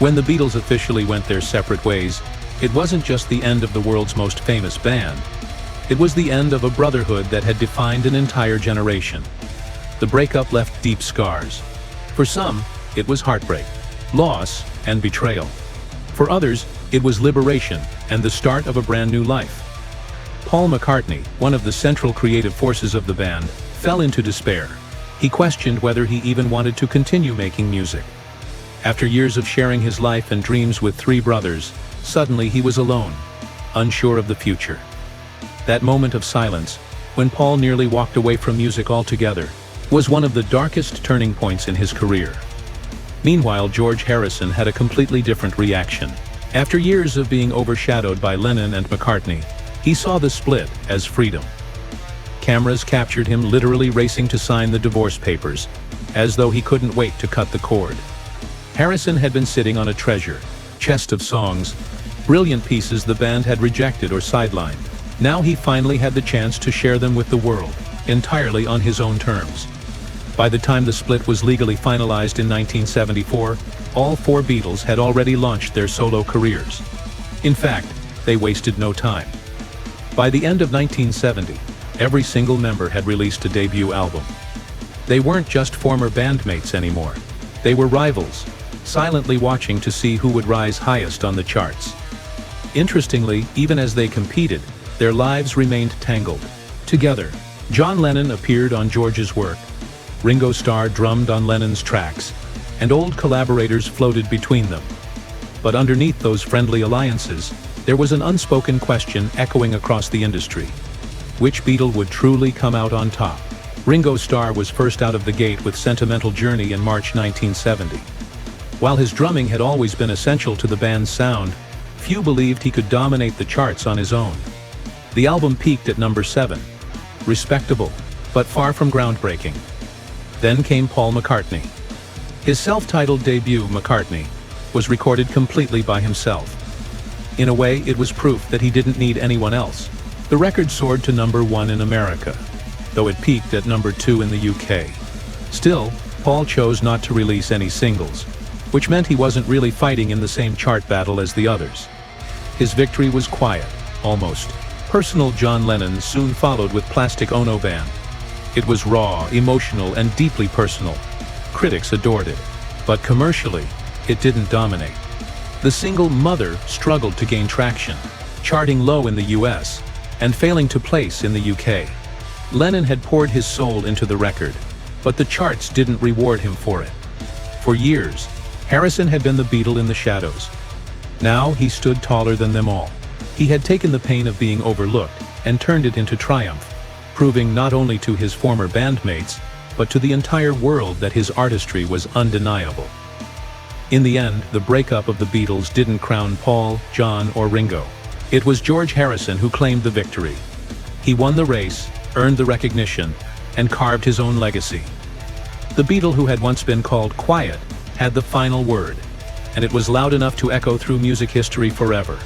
When the Beatles officially went their separate ways, it wasn't just the end of the world's most famous band. It was the end of a brotherhood that had defined an entire generation. The breakup left deep scars. For some, it was heartbreak, loss, and betrayal. For others, it was liberation and the start of a brand new life. Paul McCartney, one of the central creative forces of the band, fell into despair. He questioned whether he even wanted to continue making music. After years of sharing his life and dreams with three brothers, suddenly he was alone, unsure of the future. That moment of silence, when Paul nearly walked away from music altogether, was one of the darkest turning points in his career. Meanwhile, George Harrison had a completely different reaction. After years of being overshadowed by Lennon and McCartney, he saw the split as freedom. Cameras captured him literally racing to sign the divorce papers, as though he couldn't wait to cut the cord. Harrison had been sitting on a treasure chest of songs, brilliant pieces the band had rejected or sidelined. Now he finally had the chance to share them with the world, entirely on his own terms. By the time the split was legally finalized in 1974, all four Beatles had already launched their solo careers. In fact, they wasted no time. By the end of 1970, every single member had released a debut album. They weren't just former bandmates anymore. They were rivals, silently watching to see who would rise highest on the charts. Interestingly, even as they competed, their lives remained tangled. Together, John Lennon appeared on George's work, Ringo Starr drummed on Lennon's tracks, and old collaborators floated between them. But underneath those friendly alliances, there was an unspoken question echoing across the industry. Which Beatle would truly come out on top? Ringo Starr was first out of the gate with Sentimental Journey in March 1970. While his drumming had always been essential to the band's sound, few believed he could dominate the charts on his own. The album peaked at number 7. Respectable, but far from groundbreaking. Then came Paul McCartney. His self-titled debut, McCartney, was recorded completely by himself. In a way, it was proof that he didn't need anyone else. The record soared to number 1 in America, though it peaked at number 2 in the UK. Still, Paul chose not to release any singles, which meant he wasn't really fighting in the same chart battle as the others. His victory was quiet, almost personal. John Lennon soon followed with Plastic Ono Band. It was raw, emotional, and deeply personal. Critics adored it, but commercially, it didn't dominate. The single Mother struggled to gain traction, charting low in the US, and failing to place in the UK. Lennon had poured his soul into the record, but the charts didn't reward him for it. For years, Harrison had been the Beatle in the shadows. Now he stood taller than them all. He had taken the pain of being overlooked and turned it into triumph, proving not only to his former bandmates, but to the entire world that his artistry was undeniable. In the end, the breakup of the Beatles didn't crown Paul, John, or Ringo. It was George Harrison who claimed the victory. He won the race, earned the recognition, and carved his own legacy. The Beatle who had once been called quiet had the final word, and it was loud enough to echo through music history forever.